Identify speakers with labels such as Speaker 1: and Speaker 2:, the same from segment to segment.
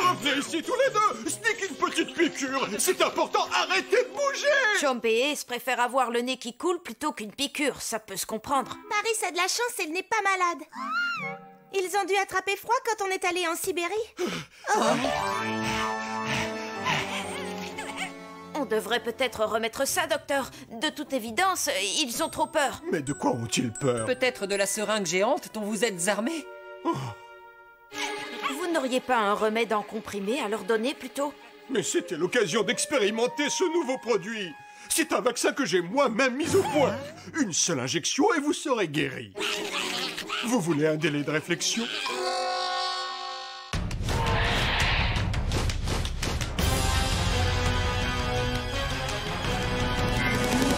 Speaker 1: Revenez ici tous les deux! Ce n'est qu'une petite piqûre! C'est important, arrêtez de bouger!
Speaker 2: Chomp et Ace préfèrent avoir le nez qui coule plutôt qu'une piqûre, ça peut se comprendre.
Speaker 3: Paris a de la chance, elle n'est pas malade. Ils ont dû attraper froid quand on est allé en Sibérie. Oh.
Speaker 2: On devrait peut-être remettre ça, docteur. De toute évidence, ils ont trop peur.
Speaker 1: Mais de quoi ont-ils peur?
Speaker 4: Peut-être de la seringue géante dont vous êtes armés?
Speaker 2: Vous n'auriez pas un remède en comprimé à leur donner plutôt?
Speaker 1: Mais c'était l'occasion d'expérimenter ce nouveau produit. C'est un vaccin que j'ai moi-même mis au point. Une seule injection et vous serez guéri. Vous voulez un délai de réflexion?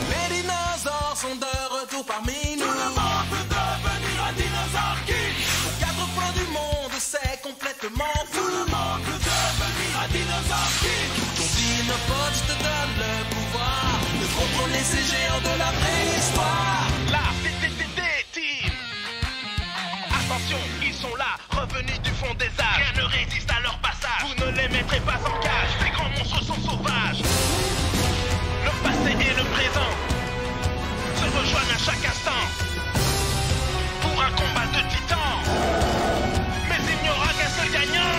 Speaker 5: Les dinosaures sont de retour parmi nous. Tout le monde peut devenir un dinosaure king. Aux quatre coins du monde, c'est complètement fou. Tout le monde peut devenir un dinosaure king. Ton dinopode te donne le pouvoir de contrôler ces géants de la préhistoire.
Speaker 6: La team. Attention, ils sont là, revenus du fond des âges. Rien ne résiste à leur passage. Vous ne les mettrez pas en cage. Ces grands monstres sont sauvages. Le passé et le présent se rejoignent à chaque instant pour un combat de titans. Mais il n'y aura qu'un seul gagnant.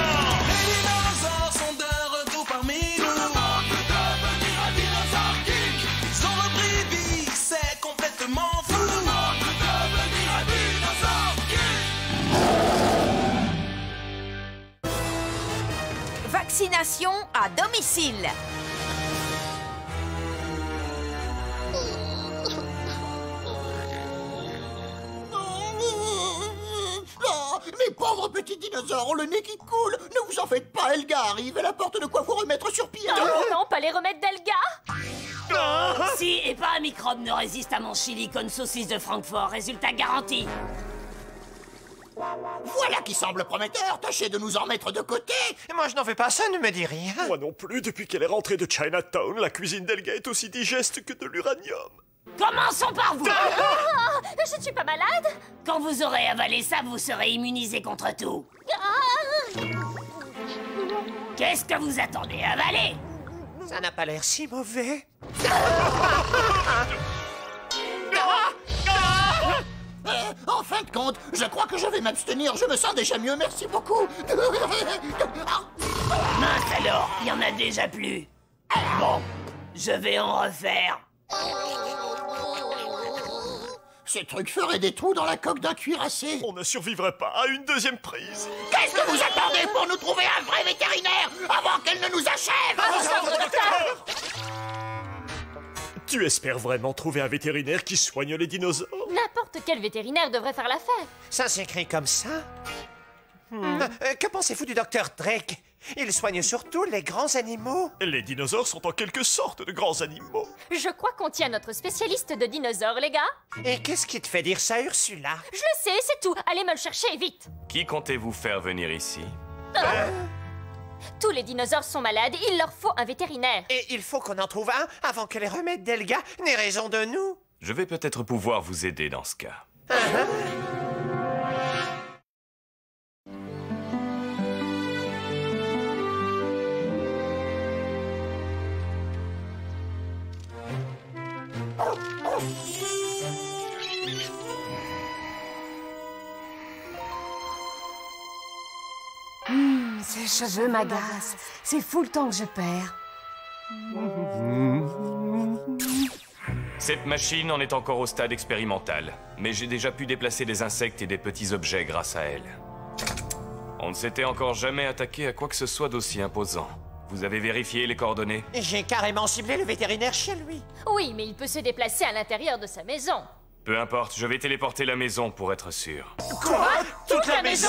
Speaker 5: Les dinosaures sont de retour parmi nous. Tout le monde peut devenir un dinosaure king. Ils ont repris vie, c'est complètement fou. Tout le monde peut devenir un dinosaure king.
Speaker 2: Vaccination à domicile.
Speaker 7: Oh, mes pauvres petits dinosaures ont le nez qui coule. Ne vous en faites pas, Elga arrive. Elle apporte de quoi vous remettre sur pied.
Speaker 8: Non, pas les remèdes d'Elga.
Speaker 9: Si, et pas un microbe ne résiste à mon chili con saucisse de Francfort. Résultat garanti.
Speaker 7: Voilà qui semble prometteur. Tâchez de nous en mettre de côté.
Speaker 10: Moi, je n'en veux pas, ça ne me dit rien.
Speaker 1: Moi non plus, depuis qu'elle est rentrée de Chinatown, la cuisine d'Elga est aussi digeste que de l'uranium.
Speaker 9: Commençons par vous.
Speaker 8: Je ne suis pas malade.
Speaker 9: Quand vous aurez avalé ça, vous serez immunisé contre tout. Qu'est-ce que vous attendez? Avalez.
Speaker 10: Ça n'a pas l'air si mauvais.
Speaker 7: En fin de compte, je crois que je vais m'abstenir. Je me sens déjà mieux, merci beaucoup.
Speaker 9: Mince alors, il y en a déjà plus. Bon, je vais en refaire.
Speaker 7: Ces trucs feraient des trous dans la coque d'un cuirassé.
Speaker 1: On ne survivrait pas à une deuxième prise.
Speaker 7: Qu'est-ce que vous attendez pour nous trouver un vrai vétérinaire avant qu'elle ne nous achève?
Speaker 1: Tu espères vraiment trouver un vétérinaire qui soigne les dinosaures?
Speaker 8: N'importe quel vétérinaire devrait faire l'affaire.
Speaker 10: Ça s'écrit comme ça? Que pensez-vous du docteur Drake? Il soigne surtout les grands animaux.
Speaker 1: Les dinosaures sont en quelque sorte de grands animaux.
Speaker 8: Je crois qu'on tient notre spécialiste de dinosaures, les gars.
Speaker 10: Et qu'est-ce qui te fait dire ça, Ursula?
Speaker 8: Je le sais, c'est tout. Allez me le chercher, vite.
Speaker 11: Qui comptez-vous faire venir ici?
Speaker 8: Tous les dinosaures sont malades, il leur faut un vétérinaire.
Speaker 10: Et il faut qu'on en trouve un avant que les remèdes d'Elga n'aient raison de nous.
Speaker 11: Je vais peut-être pouvoir vous aider dans ce cas.
Speaker 9: Ces cheveux m'agacent. C'est fou le temps que je perds.
Speaker 11: Cette machine en est encore au stade expérimental, mais j'ai déjà pu déplacer des insectes et des petits objets grâce à elle. On ne s'était encore jamais attaqué à quoi que ce soit d'aussi imposant. Vous avez vérifié les coordonnées?
Speaker 10: J'ai carrément ciblé le vétérinaire chez lui.
Speaker 8: Oui, mais il peut se déplacer à l'intérieur de sa maison.
Speaker 11: Peu importe, je vais téléporter la maison pour être sûr.
Speaker 10: Quoi? Toute la maison?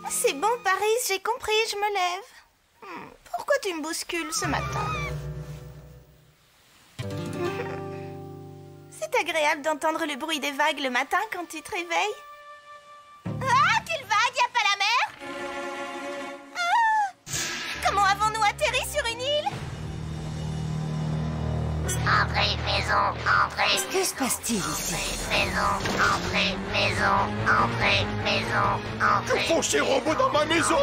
Speaker 3: C'est bon, Paris, j'ai compris, je me lève. Pourquoi tu me bouscules ce matin? C'est agréable. agréable d'entendre le bruit des vagues le matin quand tu te réveilles. Ah, quelle vague, y a pas la mer? Ah, comment avons-nous atterri sur une île?
Speaker 12: Entrez, maison, entrez.
Speaker 13: Que se passe-t-il ici?
Speaker 12: Maison, entrez, maison, entrez, maison, entrez.
Speaker 1: Que font ces robots dans ma maison?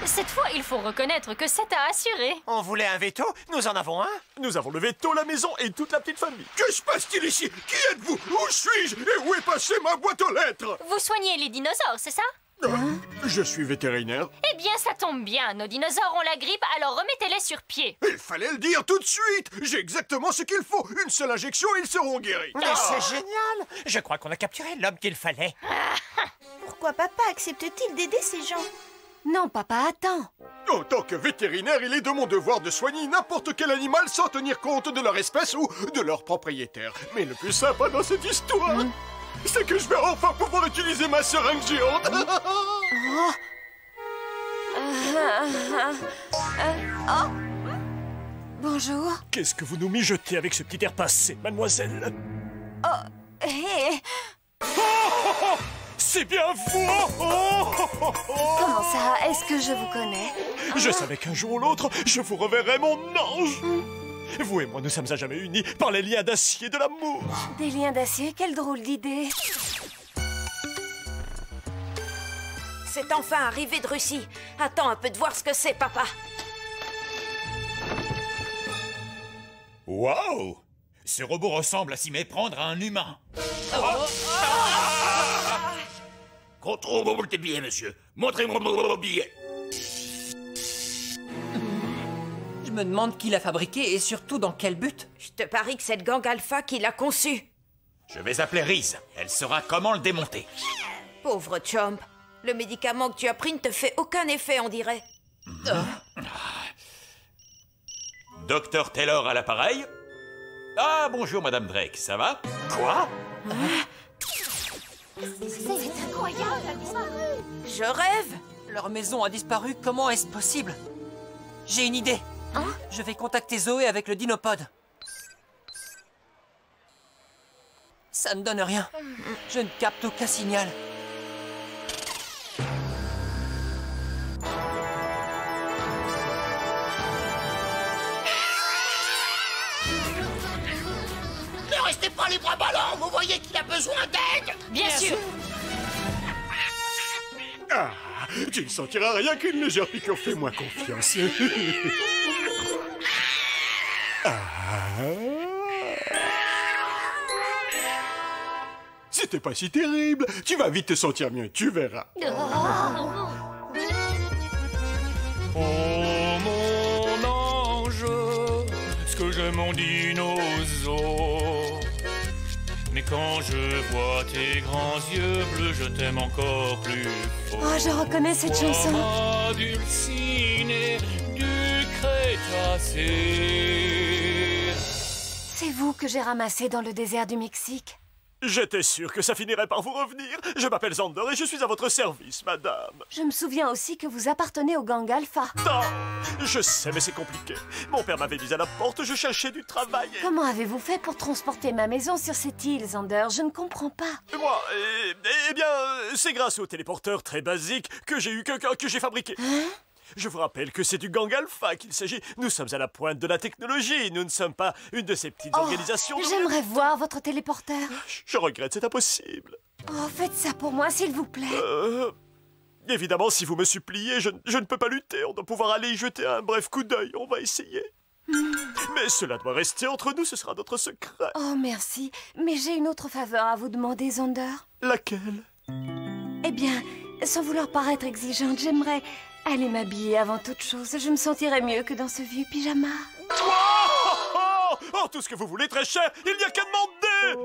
Speaker 8: Cette fois, il faut reconnaître que c'est à assurer.
Speaker 10: On voulait un veto? Nous en avons un.
Speaker 1: Nous avons le veto, la maison et toute la petite famille. Que se passe-t-il ici? Qui êtes-vous? Où suis-je? Et où est passée ma boîte aux lettres?
Speaker 8: Vous soignez les dinosaures, c'est ça?
Speaker 1: Je suis vétérinaire.
Speaker 8: Eh bien, ça tombe bien. Nos dinosaures ont la grippe, alors remettez-les sur pied.
Speaker 1: Il fallait le dire tout de suite. J'ai exactement ce qu'il faut. Une seule injection et ils seront guéris.
Speaker 10: Mais c'est génial. Je crois qu'on a capturé l'homme qu'il fallait.
Speaker 3: Pourquoi papa accepte-t-il d'aider ces gens?
Speaker 13: Non, papa, attends.
Speaker 1: En tant que vétérinaire, il est de mon devoir de soigner n'importe quel animal sans tenir compte de leur espèce ou de leur propriétaire. Mais le plus sympa dans cette histoire, c'est que je vais enfin pouvoir utiliser ma seringue géante.
Speaker 13: Bonjour.
Speaker 14: Qu'est-ce que vous nous mijotez avec ce petit air passé, mademoiselle? C'est bien vous!
Speaker 13: Comment ça? Est-ce que je vous connais?
Speaker 14: Je savais qu'un jour ou l'autre, je vous reverrais, mon ange! Vous et moi, nous sommes à jamais unis par les liens d'acier de l'amour!
Speaker 13: Des liens d'acier? Quelle drôle d'idée!
Speaker 2: C'est enfin arrivé de Russie. Attends un peu de voir ce que c'est, papa.
Speaker 15: Waouh! Ce robot ressemble à s'y méprendre à un humain. Contrôle tes billets, monsieur. Montrez-moi vos billets.
Speaker 4: Je me demande qui l'a fabriqué et surtout dans quel but.
Speaker 2: Je te parie que c'est le gang Alpha qui l'a conçu.
Speaker 15: Je vais appeler Reese. Elle saura comment le démonter.
Speaker 2: Pauvre Chomp. Le médicament que tu as pris ne te fait aucun effet, on dirait.
Speaker 15: Docteur Taylor à l'appareil. Ah, bonjour, Madame Drake. Ça va? Quoi?
Speaker 12: C'est incroyable, elle a disparu.
Speaker 2: Je rêve.
Speaker 4: Leur maison a disparu, comment est-ce possible? J'ai une idée. Je vais contacter Zoé avec le dinopode. Ça ne donne rien. Je ne capte aucun signal.
Speaker 7: Ne restez pas les bras ballants, vous voyez qu'il a besoin d'aide.
Speaker 8: Bien sûr.
Speaker 1: Ah, tu ne sentiras rien qu'une légère piqûre. Fais-moi confiance. C'était pas si terrible. Tu vas vite te sentir mieux, tu verras.
Speaker 16: Oh mon ange, ce que j'aime mon dinosaure. Mais quand je vois tes grands yeux bleus, je t'aime encore plus fort.
Speaker 13: Oh, je reconnais cette chanson.
Speaker 16: Ma dulcinée du Crétacé.
Speaker 13: C'est vous que j'ai ramassé dans le désert du Mexique.
Speaker 14: J'étais sûr que ça finirait par vous revenir. Je m'appelle Zander et je suis à votre service, madame.
Speaker 13: Je me souviens aussi que vous appartenez au gang Alpha.
Speaker 14: Non, je sais, mais c'est compliqué. Mon père m'avait mis à la porte, je cherchais du travail.
Speaker 13: Comment avez-vous fait pour transporter ma maison sur cette île, Zander? Je ne comprends pas.
Speaker 14: Moi, eh bien, c'est grâce au téléporteur très basique que j'ai fabriqué. Je vous rappelle que c'est du gang Alpha qu'il s'agit. Nous sommes à la pointe de la technologie. Nous ne sommes pas une de ces petites organisations.
Speaker 13: J'aimerais voir votre téléporteur.
Speaker 14: Je regrette, c'est impossible.
Speaker 13: Oh, faites ça pour moi, s'il vous plaît.
Speaker 14: Évidemment, si vous me suppliez, je ne peux pas lutter. On doit pouvoir aller y jeter un bref coup d'œil. On va essayer. Mais cela doit rester entre nous, ce sera notre secret.
Speaker 13: Oh, merci. Mais j'ai une autre faveur à vous demander, Zander.
Speaker 14: Laquelle?
Speaker 13: Eh bien, sans vouloir paraître exigeante, j'aimerais aller m'habiller avant toute chose. Je me sentirais mieux que dans ce vieux pyjama.
Speaker 14: Oh, tout ce que vous voulez, très cher, il n'y a qu'à demander.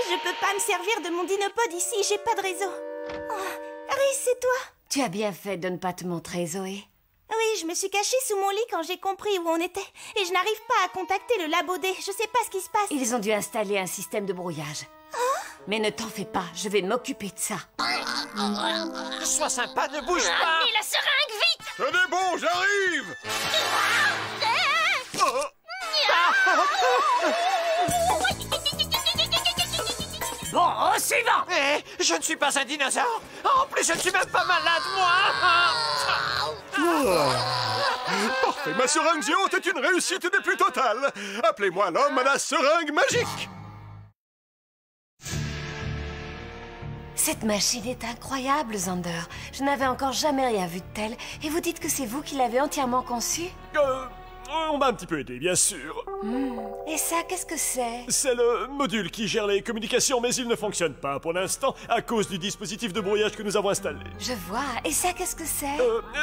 Speaker 3: Je peux pas me servir de mon dinopode ici, j'ai pas de réseau. Oh, Reese, c'est toi?
Speaker 13: Tu as bien fait de ne pas te montrer, Zoé.
Speaker 3: Oui, je me suis cachée sous mon lit quand j'ai compris où on était. Et je n'arrive pas à contacter le Labo D. Je sais pas ce qui se passe.
Speaker 13: Ils ont dû installer un système de brouillage. Mais ne t'en fais pas, je vais m'occuper de ça.
Speaker 10: Sois sympa, ne bouge pas.
Speaker 8: Mets la seringue, vite.
Speaker 1: Tenez bon, j'arrive.
Speaker 10: Eh, je ne suis pas un dinosaure. En plus, je ne suis même pas malade, moi.
Speaker 1: Parfait, ma seringue géante est une réussite des plus totales. Appelez-moi l'homme à la seringue magique.
Speaker 13: Cette machine est incroyable, Xander. Je n'avais encore jamais rien vu de tel. Et vous dites que c'est vous qui l'avez entièrement conçu?
Speaker 14: On m'a un petit peu aidé, bien sûr.
Speaker 13: Et ça, qu'est-ce que c'est?
Speaker 14: C'est le module qui gère les communications, mais il ne fonctionne pas pour l'instant à cause du dispositif de brouillage que nous avons installé.
Speaker 13: Je vois. Et ça, qu'est-ce que c'est?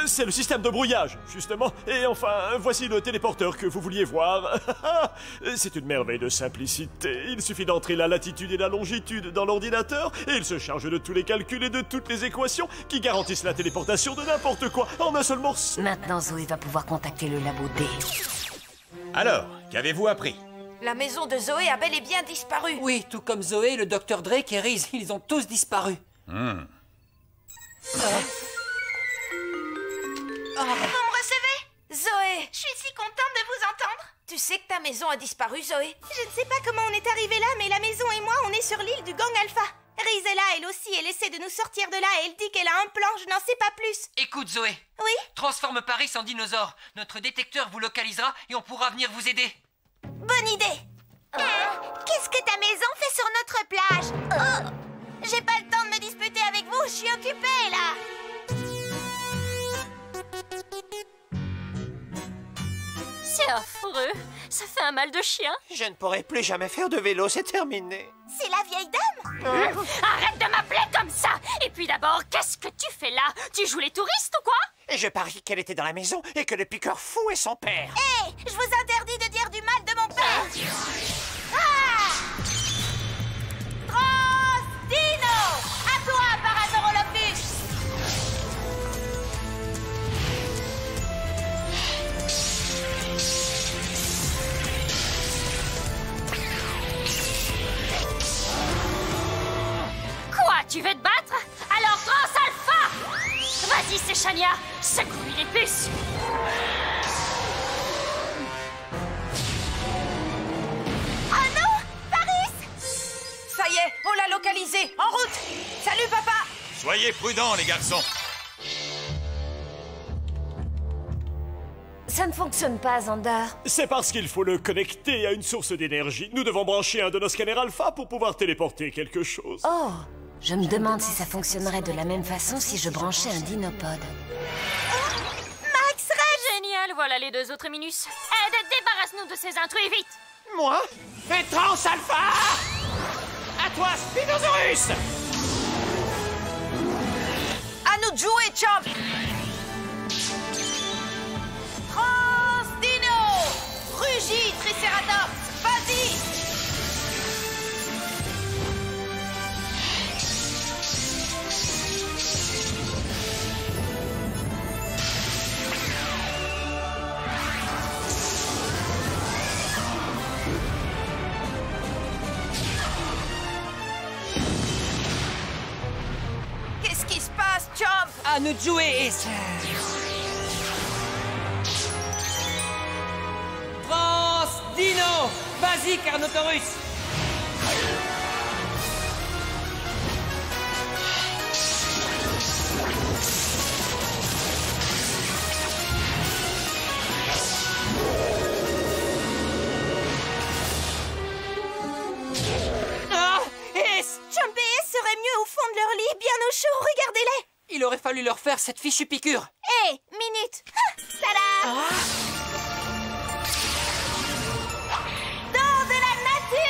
Speaker 14: C'est le système de brouillage, justement. Et enfin, voici le téléporteur que vous vouliez voir. C'est une merveille de simplicité. Il suffit d'entrer la latitude et la longitude dans l'ordinateur et il se charge de tous les calculs et de toutes les équations qui garantissent la téléportation de n'importe quoi en un seul morceau.
Speaker 13: Maintenant, Zoé va pouvoir contacter le labo D.
Speaker 15: Alors, qu'avez-vous appris?
Speaker 2: La maison de Zoé a bel et bien disparu.
Speaker 4: Oui, tout comme Zoé, le docteur Drake et Reese, ils ont tous disparu.
Speaker 3: Vous me recevez?
Speaker 2: Zoé,
Speaker 3: Je suis si contente de vous entendre.
Speaker 2: tu sais que ta maison a disparu, Zoé?
Speaker 3: Je ne sais pas comment on est arrivé là, mais la maison et moi, on est sur l'île du Gang Alpha. Reese est là, elle aussi, elle essaie de nous sortir de là et elle dit qu'elle a un plan, je n'en sais pas plus.
Speaker 4: Écoute, Zoé.
Speaker 3: Oui?
Speaker 4: Transforme Paris en dinosaure. Notre détecteur vous localisera et on pourra venir vous aider.
Speaker 3: Bonne idée. Qu'est-ce que ta maison fait sur notre plage? J'ai pas le temps de me disputer avec vous, je suis occupée là.
Speaker 8: C'est affreux. Ça fait un mal de chien.
Speaker 10: Je ne pourrai plus jamais faire de vélo, c'est terminé.
Speaker 3: C'est la vieille dame?
Speaker 8: Arrête de m'appeler comme ça. Et puis d'abord, qu'est-ce que tu fais là? Tu joues les touristes ou quoi?
Speaker 10: Et je parie qu'elle était dans la maison et que le piqueur fou est son père.
Speaker 3: Hé, je vous interdis de dire du mal de mon père. Transdino! À toi, Parasaurolophus!
Speaker 8: Quoi? Tu veux te battre? Alors Trans Alpha! Vas-y, Séchania, secoue-lui les puces!
Speaker 3: Oh non! Paris!
Speaker 2: Ça y est, on l'a localisé. En route! Salut, papa!
Speaker 15: Soyez prudents, les garçons.
Speaker 13: Ça ne fonctionne pas, Xander.
Speaker 14: C'est parce qu'il faut le connecter à une source d'énergie. Nous devons brancher un de nos scanners alpha pour pouvoir téléporter quelque chose.
Speaker 13: Oh, je me demande si ça fonctionnerait de la même façon si je branchais un dinopode.
Speaker 3: Max Rex!
Speaker 8: Génial, voilà les deux autres minus. Ed, débarrasse-nous de ces intrus, vite!
Speaker 10: Moi? Et Trans Alpha! À toi, Spinosaurus!
Speaker 2: À nous de jouer, Champ! Transdino! Rugis, Triceratops! Vas-y! Qu'est-ce qui se passe, Champ?
Speaker 4: À nous de jouer et... Transdino! Vas-y, Carnotaurus!
Speaker 3: Jump et S seraient mieux au fond de leur lit, bien au chaud, regardez-les!
Speaker 4: Il aurait fallu leur faire cette fichue piqûre.
Speaker 3: Hé, minute! Tada! Dans de la nature!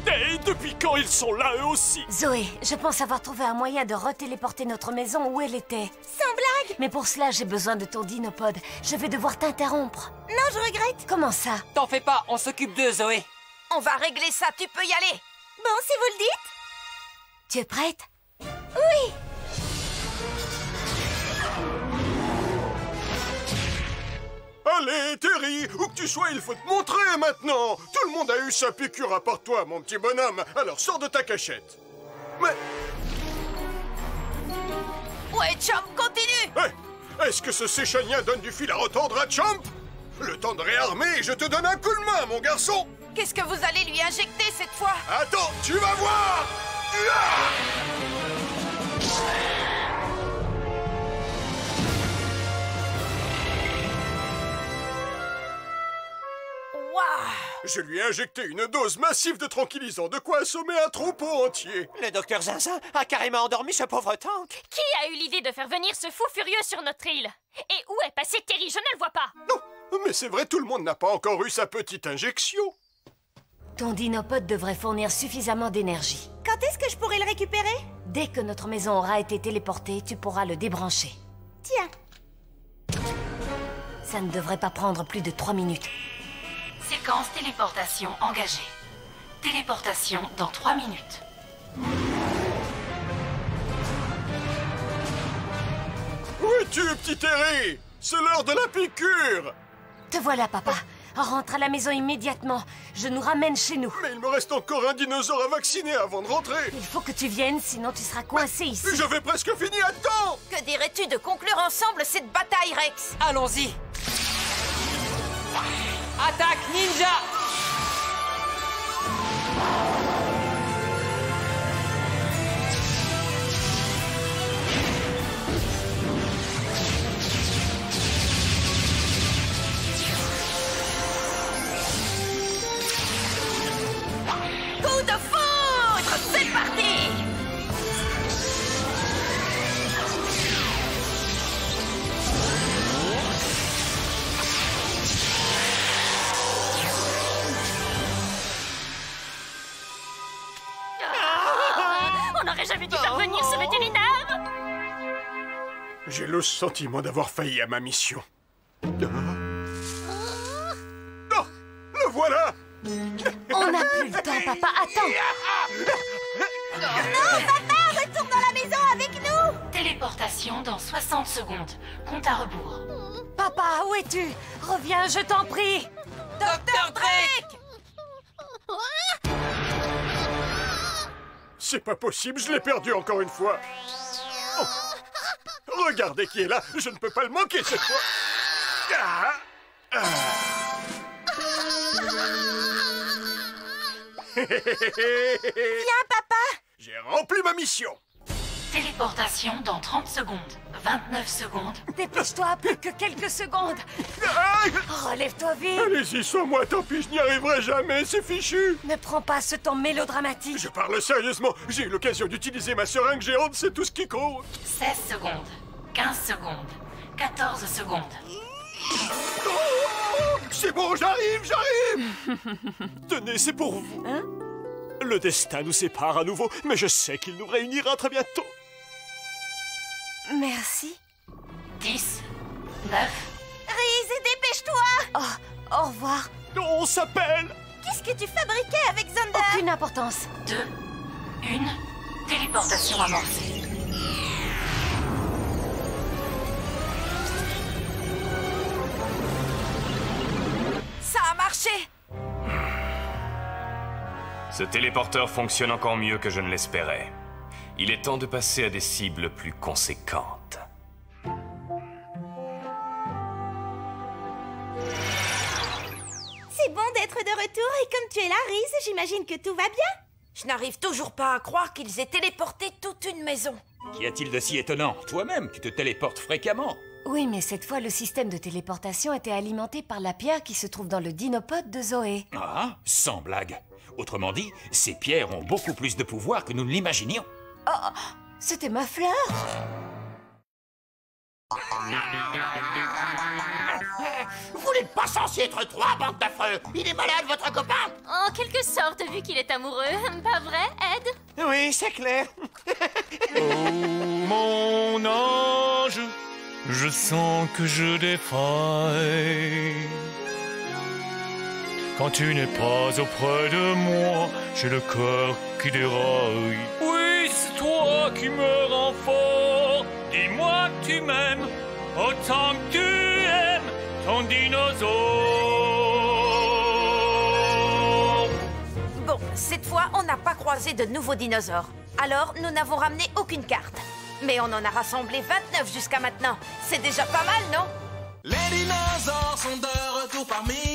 Speaker 14: Et depuis quand ils sont là, eux aussi?
Speaker 13: Zoé, je pense avoir trouvé un moyen de retéléporter notre maison où elle était.
Speaker 3: Sans blague!
Speaker 13: Mais pour cela, j'ai besoin de ton dinopode. Je vais devoir t'interrompre.
Speaker 3: Non, je regrette.
Speaker 13: Comment ça?
Speaker 4: T'en fais pas, on s'occupe d'eux, Zoé.
Speaker 2: On va régler ça, tu peux y aller.
Speaker 3: Bon, si vous le dites.
Speaker 13: Tu es prête?
Speaker 3: Oui!
Speaker 1: Allez, Hé, Terry, où que tu sois, il faut te montrer maintenant. Tout le monde a eu sa piqûre à part toi, mon petit bonhomme. Alors sors de ta cachette. Mais...
Speaker 2: Ouais, Chomp, continue.
Speaker 1: Hé, est-ce que ce séchania donne du fil à retordre à Chomp? Le temps de réarmer et je te donne un coup de main, mon garçon.
Speaker 2: Qu'est-ce que vous allez lui injecter cette fois?
Speaker 1: Attends, tu vas voir. Je lui ai injecté une dose massive de tranquillisant, de quoi assommer un troupeau entier.
Speaker 10: Le docteur Zinzin a carrément endormi ce pauvre tank.
Speaker 8: Qui a eu l'idée de faire venir ce fou furieux sur notre île? Et où est passé Terry? Je ne le vois pas.
Speaker 1: Non, mais c'est vrai, tout le monde n'a pas encore eu sa petite injection.
Speaker 13: Ton dinopode devrait fournir suffisamment d'énergie.
Speaker 3: Quand est-ce que je pourrai le récupérer?
Speaker 13: Dès que notre maison aura été téléportée, tu pourras le débrancher.
Speaker 3: Tiens.
Speaker 13: Ça ne devrait pas prendre plus de 3 minutes.
Speaker 17: Séquence téléportation engagée. Téléportation dans 3 minutes.
Speaker 1: Où es-tu, petit Terry? C'est l'heure de la piqûre.
Speaker 13: Te voilà, papa. Rentre à la maison immédiatement. Je nous ramène chez nous.
Speaker 1: Mais il me reste encore un dinosaure à vacciner avant de rentrer.
Speaker 13: Il faut que tu viennes, sinon tu seras coincé ici.
Speaker 1: J'avais presque fini à temps.
Speaker 2: Que dirais-tu de conclure ensemble cette bataille, Rex?
Speaker 4: Allons-y. Attaque ninja!
Speaker 2: Coup de foudre! C'est parti!
Speaker 8: On n'aurait jamais dû faire venir ce vétérinaire.
Speaker 1: J'ai le sentiment d'avoir failli à ma mission. Oh, le voilà!
Speaker 13: On n'a plus le temps, papa. Attends!
Speaker 3: Non, papa, retourne dans la maison avec nous!
Speaker 17: Téléportation dans 60 secondes. Compte à rebours.
Speaker 13: Papa, où es-tu? Reviens, je t'en prie!
Speaker 4: Docteur Drake!
Speaker 1: C'est pas possible, je l'ai perdu encore une fois. Oh. Regardez qui est là, je ne peux pas le manquer cette fois.
Speaker 3: Viens, papa!
Speaker 1: J'ai rempli ma mission.
Speaker 17: Téléportation dans 30 secondes. 29 secondes.
Speaker 13: Dépêche-toi, plus que quelques secondes. Relève-toi vite.
Speaker 1: Allez-y, sans moi, tant pis, je n'y arriverai jamais, c'est fichu.
Speaker 13: Ne prends pas ce ton mélodramatique.
Speaker 1: Je parle sérieusement, j'ai eu l'occasion d'utiliser ma seringue géante, c'est tout ce qui compte.
Speaker 17: 16 secondes. 15 secondes. 14 secondes.
Speaker 1: C'est bon, j'arrive.
Speaker 14: Tenez, c'est pour vous.
Speaker 13: Hein?
Speaker 14: Le destin nous sépare à nouveau, mais je sais qu'il nous réunira très bientôt.
Speaker 13: Merci.
Speaker 17: 10, 9.
Speaker 3: Reese, dépêche-toi!
Speaker 13: Oh, au revoir.
Speaker 14: On s'appelle.
Speaker 3: Qu'est-ce que tu fabriquais avec Zander?
Speaker 13: Aucune importance.
Speaker 17: 2, 1. Téléportation amorcée.
Speaker 2: Ça a marché!
Speaker 11: Ce téléporteur fonctionne encore mieux que je ne l'espérais. Il est temps de passer à des cibles plus conséquentes.
Speaker 3: C'est bon d'être de retour et comme tu es là, Reese, j'imagine que tout va bien?
Speaker 2: Je n'arrive toujours pas à croire qu'ils aient téléporté toute une maison.
Speaker 15: Qu'y a-t-il de si étonnant? Toi-même, tu te téléportes fréquemment.
Speaker 13: Oui, mais cette fois, le système de téléportation était alimenté par la pierre qui se trouve dans le dinopode de Zoé.
Speaker 15: Ah, sans blague. Autrement dit, ces pierres ont beaucoup plus de pouvoir que nous ne l'imaginions.
Speaker 13: Oh, c'était ma fleur.
Speaker 7: Vous n'êtes pas censé être trois, bande d'affreux. Il est malade, votre copain?
Speaker 8: En quelque sorte, vu qu'il est amoureux. Pas vrai, Ed?
Speaker 10: Oui, c'est clair.
Speaker 16: Oh, mon ange, je sens que je défaille. Quand tu n'es pas auprès de moi, j'ai le cœur qui déraille. Oui, c'est toi qui me rends fort. Dis-moi que tu m'aimes autant que tu aimes ton grand dinosaure.
Speaker 2: Bon, cette fois, on n'a pas croisé de nouveaux dinosaures. Alors, nous n'avons ramené aucune carte. Mais on en a rassemblé 29 jusqu'à maintenant. C'est déjà pas mal, non?
Speaker 5: Les dinosaures sont de retour parmi